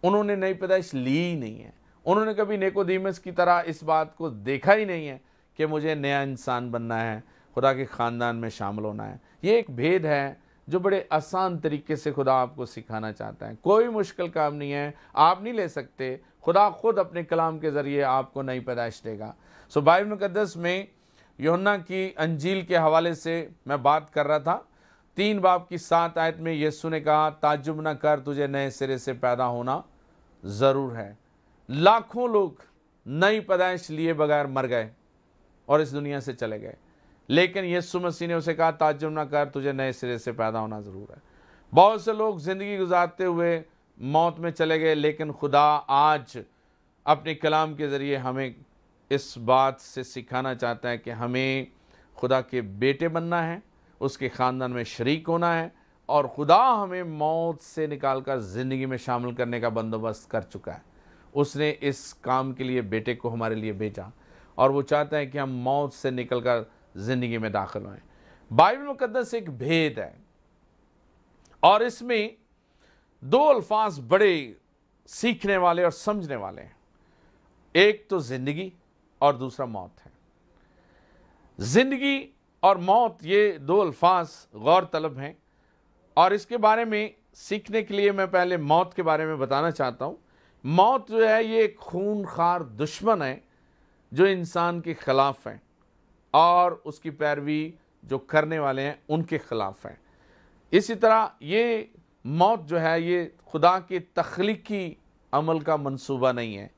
उन्होंने नई पैदाइश ली ही नहीं है। उन्होंने कभी निकोदेमुस की तरह इस बात को देखा ही नहीं है कि मुझे नया इंसान बनना है, खुदा के ख़ानदान में शामिल होना है। ये एक भेद है जो बड़े आसान तरीके से खुदा आपको सिखाना चाहता है। कोई मुश्किल काम नहीं है, आप नहीं ले सकते। खुदा खुद अपने कलाम के ज़रिए आपको नई पैदाइश देगा। सो बाइबल मुक़द्दस में यूहन्ना की अंजील के हवाले से मैं बात कर रहा था। 3 बाब की 7 आयत में यीशु ने कहा, ताज्जुब न कर, तुझे नए सिरे से पैदा होना ज़रूर है। लाखों लोग नई पैदाइश लिए बगैर मर गए और इस दुनिया से चले गए, लेकिन यीशु मसीह ने उसे कहा, ताज्जुब न कर, तुझे नए सिरे से पैदा होना ज़रूर है। बहुत से लोग ज़िंदगी गुजारते हुए मौत में चले गए, लेकिन खुदा आज अपने कलाम के ज़रिए हमें इस बात से सिखाना चाहता है कि हमें खुदा के बेटे बनना है, उसके ख़ानदान में शरीक होना है, और खुदा हमें मौत से निकालकर ज़िंदगी में शामिल करने का बंदोबस्त कर चुका है। उसने इस काम के लिए बेटे को हमारे लिए भेजा और वो चाहता है कि हम मौत से निकलकर ज़िंदगी में दाखिल हों। बाइबल मुक़द्दस एक भेद है और इसमें 2 अल्फाज बड़े सीखने वाले और समझने वाले हैं। एक तो ज़िंदगी और दूसरा मौत है। ज़िंदगी और मौत, ये 2 अल्फाज गौर तलब हैं, और इसके बारे में सीखने के लिए मैं पहले मौत के बारे में बताना चाहता हूँ। मौत जो है ये एक खूनखार दुश्मन है जो इंसान के ख़िलाफ़ है और उसकी पैरवी जो करने वाले हैं उनके ख़िलाफ़ है। इसी तरह ये मौत जो है ये खुदा के तख्लीकी अमल का मंसूबा नहीं है।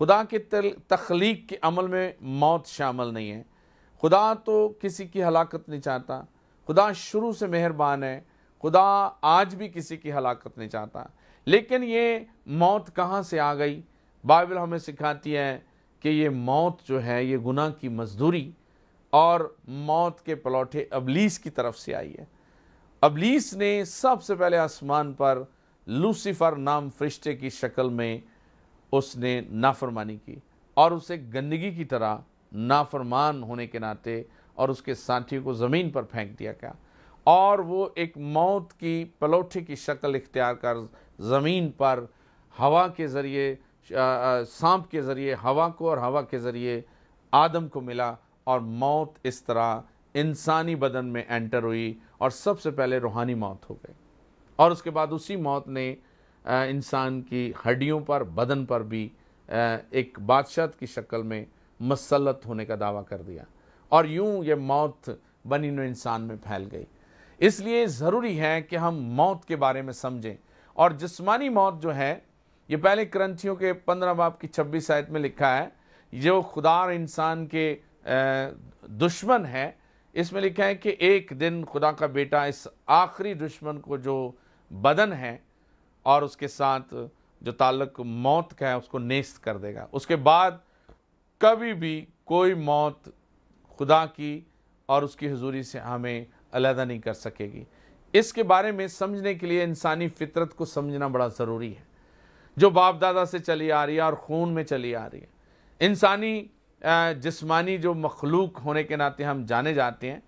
खुदा के तख्लीक के अमल में मौत शामिल नहीं है। खुदा तो किसी की हलाकत नहीं चाहता। खुदा शुरू से मेहरबान है। खुदा आज भी किसी की हलाकत नहीं चाहता। लेकिन ये मौत कहाँ से आ गई? बाइबल हमें सिखाती है कि ये मौत जो है ये गुनाह की मजदूरी और मौत के पलौठे अबलीस की तरफ से आई है। अबलीस ने सबसे पहले आसमान पर लूसीफर नाम फरिश्ते की शक्ल में उसने नाफरमानी की और उसे गंदगी की तरह नाफरमान होने के नाते और उसके साथियों को ज़मीन पर फेंक दिया गया, और वो एक मौत की पलौठे की शक्ल इख्तियार कर ज़मीन पर हवा के ज़रिए, सांप के ज़रिए हवा को और हवा के ज़रिए आदम को मिला, और मौत इस तरह इंसानी बदन में एंटर हुई और सबसे पहले रूहानी मौत हो गई। और उसके बाद उसी मौत ने इंसान की हड्डियों पर, बदन पर भी एक बादशाह की शक्ल में मसल्लत होने का दावा कर दिया, और यूं ये मौत बनी नौ इंसान में फैल गई। इसलिए ज़रूरी है कि हम मौत के बारे में समझें। और जिस्मानी मौत जो है ये पहले करंथियों के 15 बाब की 26 आयत में लिखा है, जो खुदा और इंसान के दुश्मन है। इसमें लिखा है कि एक दिन खुदा का बेटा इस आखिरी दुश्मन को, जो बदन है और उसके साथ जो ताल्लुक मौत का है, उसको नेस्त कर देगा। उसके बाद कभी भी कोई मौत खुदा की और उसकी हुजूरी से हमें अलहदा नहीं कर सकेगी। इसके बारे में समझने के लिए इंसानी फितरत को समझना बड़ा ज़रूरी है, जो बाप दादा से चली आ रही है और खून में चली आ रही है। इंसानी जिस्मानी जो मखलूक होने के नाते हम जाने जाते हैं,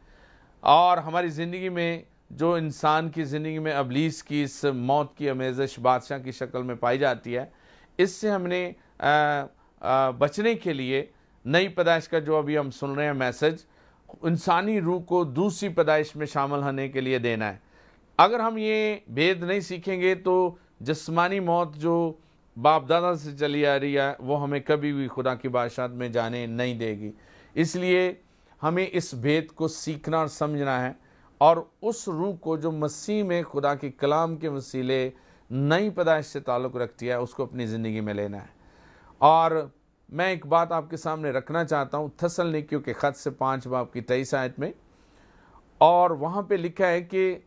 और हमारी ज़िंदगी में जो इंसान की ज़िंदगी में अबलीस की इस मौत की आमेज़श बादशाह की शक्ल में पाई जाती है, इससे हमने बचने के लिए नई पैदाइश का जो अभी हम सुन रहे हैं मैसेज, इंसानी रूह को दूसरी पैदाइश में शामिल होने के लिए देना है। अगर हम ये भेद नहीं सीखेंगे तो जिस्मानी मौत जो बाप दादा से चली आ रही है वो हमें कभी भी खुदा की बादशाहत में जाने नहीं देगी। इसलिए हमें इस भेद को सीखना और समझना है, और उस रूह को जो मसीह में खुदा के कलाम के वसीले नई पैदाइश से ताल्लुक़ रखती है, उसको अपनी ज़िंदगी में लेना है। और मैं एक बात आपके सामने रखना चाहता हूँ, थस्सलुनीकियों के ख़त से 5 बाब की 23 आयत में, और वहाँ पे लिखा है कि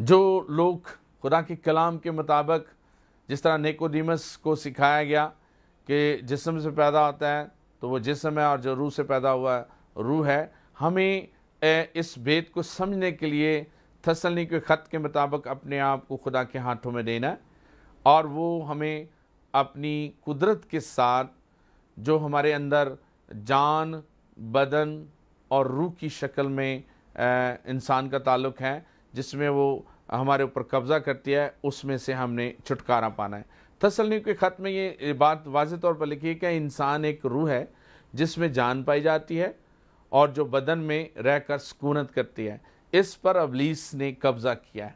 जो लोग खुदा के कलाम के मुताबिक, जिस तरह निकोदेमुस को सिखाया गया कि जिस्म से पैदा होता है तो वो जिस्म है, और जो रूह से पैदा हुआ रूह है, हमें इस भेद को समझने के लिए थस्सलुनीकियों के ख़त के मुताबिक अपने आप को खुदा के हाथों में देना है, और वो हमें अपनी कुदरत के साथ जो हमारे अंदर जान, बदन और रूह की शक्ल में इंसान का ताल्लुक़ है, जिसमें वो हमारे ऊपर कब्ज़ा करती है, उसमें से हमने छुटकारा पाना है। तसल्लुनीकियों के ख़त में ये बात वाज़ेह तौर पर लिखी है कि इंसान एक रूह है जिसमें जान पाई जाती है और जो बदन में रहकर सुकूनत करती है। इस पर इब्लीस ने कब्ज़ा किया है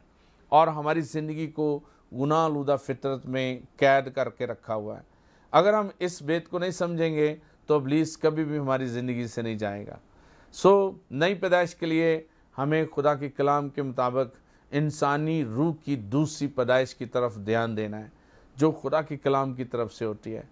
और हमारी ज़िंदगी को गुनाह आलूदा फितरत में कैद करके रखा हुआ है। अगर हम इस बात को नहीं समझेंगे तो इब्लीस कभी भी हमारी ज़िंदगी से नहीं जाएगा। नई पैदाइश के लिए हमें खुदा के कलाम के मुताबिक इंसानी रूह की दूसरी पैदाइश की तरफ ध्यान देना है, जो खुदा के कलाम की तरफ से होती है।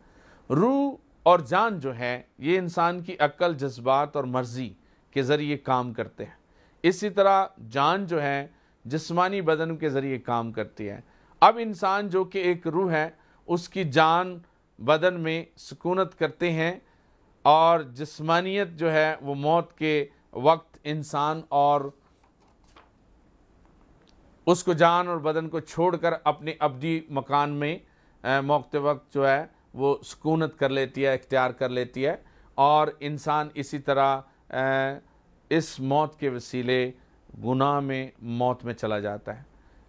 रूह और जान जो है ये इंसान की अक्ल, जज्बात और मर्ज़ी के ज़रिए काम करते हैं। इसी तरह जान जो है जिस्मानी बदन के ज़रिए काम करती है। अब इंसान जो कि एक रूह है, उसकी जान बदन में सुकूनत करते हैं और जिस्मानियत जो है वो मौत के वक्त इंसान और उसको जान और बदन को छोड़कर अपने अब्दी मकान में मौक़ते वक्त जो है वो सुकूनत कर लेती है, इख्तियार कर लेती है और इंसान इसी तरह इस मौत के वसीले गुनाह में, मौत में चला जाता है।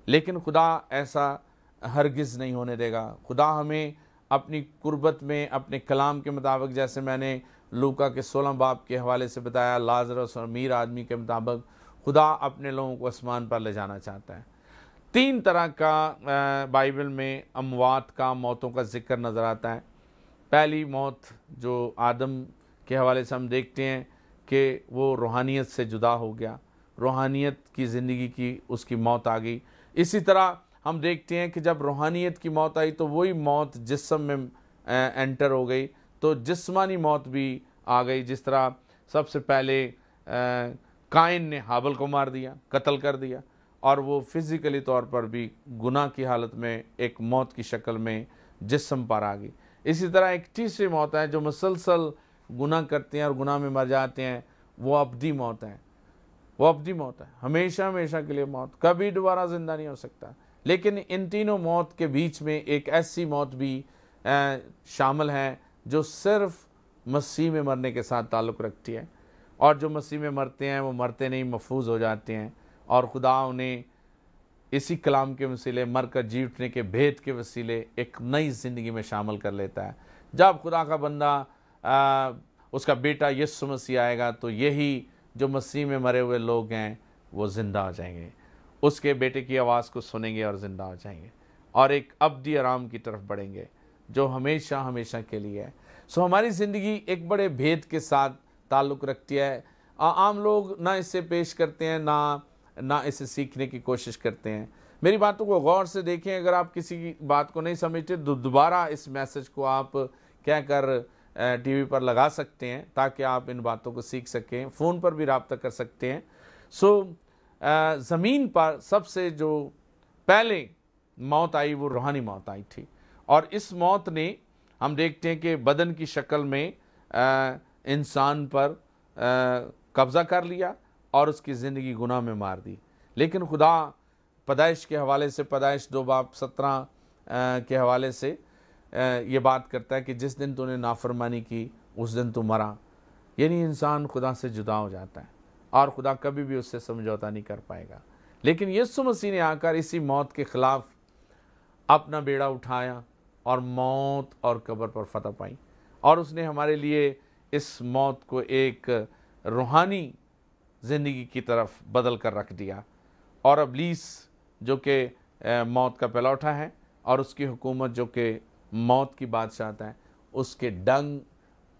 लेकिन खुदा ऐसा हरगिज़ नहीं होने देगा। खुदा हमें अपनी कुर्बत में, अपने कलाम के मुताबिक, जैसे मैंने लूका के 16 बाब के हवाले से बताया, लाजरस और अमीर आदमी के मुताबिक खुदा अपने लोगों को आसमान पर ले जाना चाहता है। 3 तरह का बाइबल में अमवात का, मौतों का जिक्र नज़र आता है। पहली मौत जो आदम के हवाले से हम देखते हैं कि वो रूहानियत से जुदा हो गया, रूहानियत की ज़िंदगी की उसकी मौत आ गई। इसी तरह हम देखते हैं कि जब रूहानियत की मौत आई तो वही मौत जिस्म में एंटर हो गई, तो जिस्मानी मौत भी आ गई। जिस तरह सबसे पहले काइन ने हाबिल को मार दिया, कत्ल कर दिया, और वो फिज़िकली तौर पर भी गुनाह की हालत में एक मौत की शक्ल में जिस्म पर आ गई। इसी तरह एक तीसरी मौत है जो मुसलसल गुनाह करते हैं और गुनाह में मर जाते हैं, वो अब्दी मौत है। वो अब्दी मौत है, हमेशा हमेशा के लिए मौत, कभी दोबारा ज़िंदा नहीं हो सकता। लेकिन इन तीनों मौत के बीच में एक ऐसी मौत भी शामिल है जो सिर्फ मसीह में मरने के साथ ताल्लुक़ रखती है, और जो मसीह में मरते हैं वो मरते नहीं, महफूज हो जाते हैं, और खुदा उन्हें इसी कलाम के वसीले, मरकर जी उठने के भेद के वसीले एक नई ज़िंदगी में शामिल कर लेता है। जब खुदा का बंदा उसका बेटा यीशु मसीह आएगा तो यही जो मसीह में मरे हुए लोग हैं वो ज़िंदा हो जाएंगे, उसके बेटे की आवाज़ को सुनेंगे और ज़िंदा हो जाएंगे और एक अब्दी आराम की तरफ बढ़ेंगे जो हमेशा हमेशा के लिए है। हमारी ज़िंदगी एक बड़े भेद के साथ ताल्लुक़ रखती है। आम लोग ना इसे पेश करते हैं, ना इसे सीखने की कोशिश करते हैं। मेरी बातों को गौर से देखें। अगर आप किसी की बात को नहीं समझते तो दोबारा इस मैसेज को आप कहकर टीवी पर लगा सकते हैं ताकि आप इन बातों को सीख सकें। फ़ोन पर भी रब्ता कर सकते हैं। ज़मीन पर सबसे जो पहले मौत आई वो रूहानी मौत आई थी, और इस मौत ने, हम देखते हैं कि बदन की शक्ल में इंसान पर कब्ज़ा कर लिया और उसकी ज़िंदगी गुनाह में मार दी। लेकिन खुदा पैदाइश के हवाले से, पैदाइश 2 बाब 17 के हवाले से ये बात करता है कि जिस दिन तूने नाफरमानी की उस दिन तू मरा। यानी इंसान खुदा से जुदा हो जाता है और खुदा कभी भी उससे समझौता नहीं कर पाएगा। लेकिन यीशु मसीह ने आकर इसी मौत के ख़िलाफ़ अपना बेड़ा उठाया और मौत और कब्र पर फतह पाई, और उसने हमारे लिए इस मौत को एक रूहानी ज़िंदगी की तरफ बदल कर रख दिया। और इब्लीस जो कि मौत का पलौठा है और उसकी हुकूमत जो कि मौत की बादशाहत है, उसके डंग,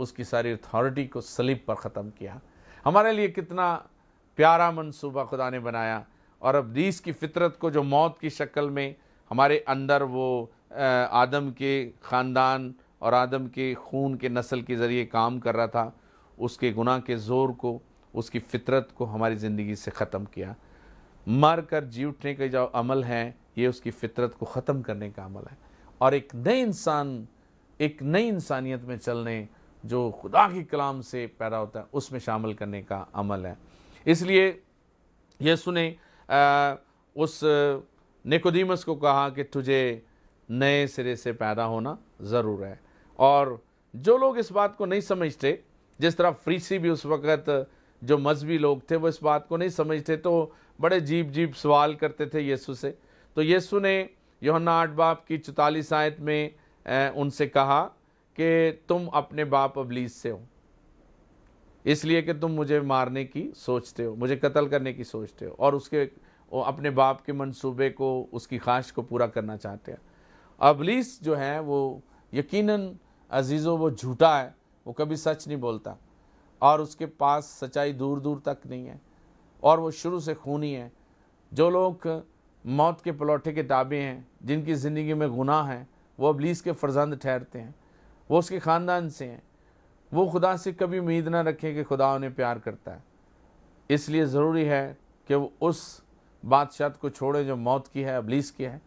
उसकी सारी अथॉरिटी को सलीब पर ख़त्म किया। हमारे लिए कितना प्यारा मंसूबा खुदा ने बनाया, और इब्लीस की फितरत को जो मौत की शक्ल में हमारे अंदर वो आदम के ख़ानदान और आदम के खून के नस्ल के ज़रिए काम कर रहा था, उसके गुनाह के ज़ोर को, उसकी फितरत को हमारी ज़िंदगी से ख़त्म किया। मर कर जी उठने का जो अमल है ये उसकी फितरत को ख़त्म करने का अमल है, और एक नए इंसान, एक नई इंसानियत में चलने जो खुदा के कलाम से पैदा होता है उसमें शामिल करने का अमल है। इसलिए यीशु ने उस निकोदेमुस को कहा कि तुझे नए सिरे से पैदा होना ज़रूर है। और जो लोग इस बात को नहीं समझते, जिस तरह फरीसी भी उस वक़्त जो मजहबी लोग थे वो इस बात को नहीं समझते, तो बड़े अजीब अजीब सवाल करते थे यीशु से। तो यीशु ने यूहन्ना 8 बाब की 44 आयत में उनसे कहा कि तुम अपने बाप इब्लीस से हो, इसलिए कि तुम मुझे मारने की सोचते हो, मुझे कत्ल करने की सोचते हो और अपने बाप के मंसूबे को, उसकी ख्वाहिश को पूरा करना चाहते हैं। इब्लीस जो है वो यकीनन अजीज़ों वो झूठा है, वो कभी सच नहीं बोलता और उसके पास सच्चाई दूर दूर तक नहीं है और वो शुरू से खूनी है। जो लोग मौत के पलौठे के ताबे हैं, जिनकी ज़िंदगी में गुनाह है, वो इब्लीस के फर्जंद ठहरते हैं, वो उसके ख़ानदान से हैं। वो खुदा से कभी उम्मीद ना रखें कि खुदा उन्हें प्यार करता है। इसलिए ज़रूरी है कि वो उस बादशाहत को छोड़े जो मौत की है, इब्लीस की है,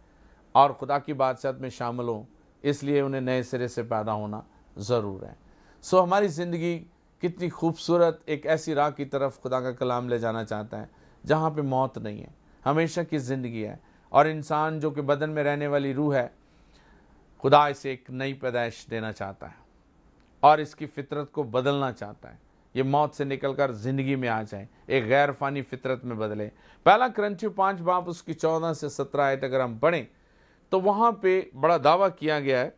और खुदा की बादशाहत में शामिल हो। इसलिए उन्हें नए सिरे से पैदा होना ज़रूर है। सो हमारी ज़िंदगी कितनी खूबसूरत एक ऐसी राह की तरफ खुदा का कलाम ले जाना चाहता है जहाँ पे मौत नहीं है, हमेशा की ज़िंदगी है। और इंसान जो कि बदन में रहने वाली रूह है, खुदा इसे एक नई पैदाइश देना चाहता है और इसकी फितरत को बदलना चाहता है। ये मौत से निकलकर ज़िंदगी में आ जाए, एक गैर फानी फितरत में बदले। पहला कुरिन्थियों 5 बाब उसकी 14 से 17 आयत अगर हम पढ़ें तो वहाँ पे बड़ा दावा किया गया है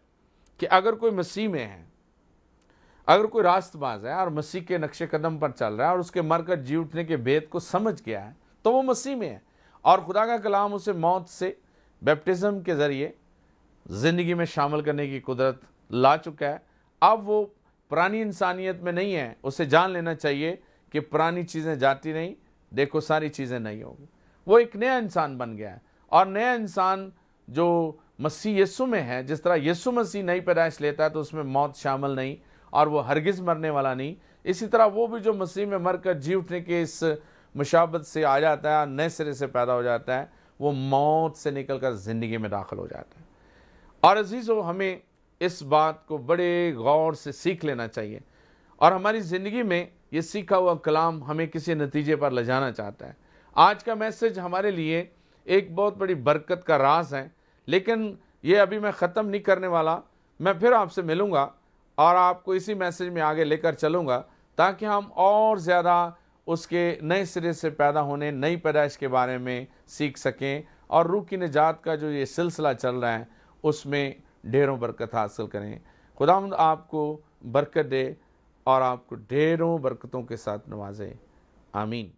कि अगर कोई मसीह में है, अगर कोई रास्तबाज है और मसीह के नक्शे कदम पर चल रहा है और उसके मरकर जी उठने के भेद को समझ गया है, तो वो मसीह में है और खुदा का कलाम उसे मौत से बैप्टिज्म के ज़रिए ज़िंदगी में शामिल करने की कुदरत ला चुका है। अब वो पुरानी इंसानियत में नहीं है। उसे जान लेना चाहिए कि पुरानी चीज़ें जाती नहीं, देखो सारी चीज़ें नई होगी। वो एक नया इंसान बन गया है और नया इंसान जो मसीह यीशु में है, जिस तरह यीशु मसीह नई पैदाइश लेता है तो उसमें मौत शामिल नहीं और वो हरगिज़ मरने वाला नहीं, इसी तरह वो भी जो मसीह में मरकर जी उठने के इस मुशाबत से आ जाता है, नए सिरे से पैदा हो जाता है, वो मौत से निकलकर ज़िंदगी में दाखिल हो जाता है। और अजीज़ों, हमें इस बात को बड़े गौर से सीख लेना चाहिए और हमारी ज़िंदगी में ये सीखा हुआ कलाम हमें किसी नतीजे पर ले जाना चाहता है। आज का मैसेज हमारे लिए एक बहुत बड़ी बरकत का राज है, लेकिन ये अभी मैं ख़त्म नहीं करने वाला। मैं फिर आपसे मिलूँगा और आपको इसी मैसेज में आगे लेकर चलूँगा ताकि हम और ज़्यादा उसके नए सिरे से पैदा होने, नई पैदाइश के बारे में सीख सकें और रूह की निजात का जो ये सिलसिला चल रहा है उसमें ढेरों बरकत हासिल करें। खुदावंद आपको बरकत दे और आपको ढेरों बरकतों के साथ नवाजे। आमीन।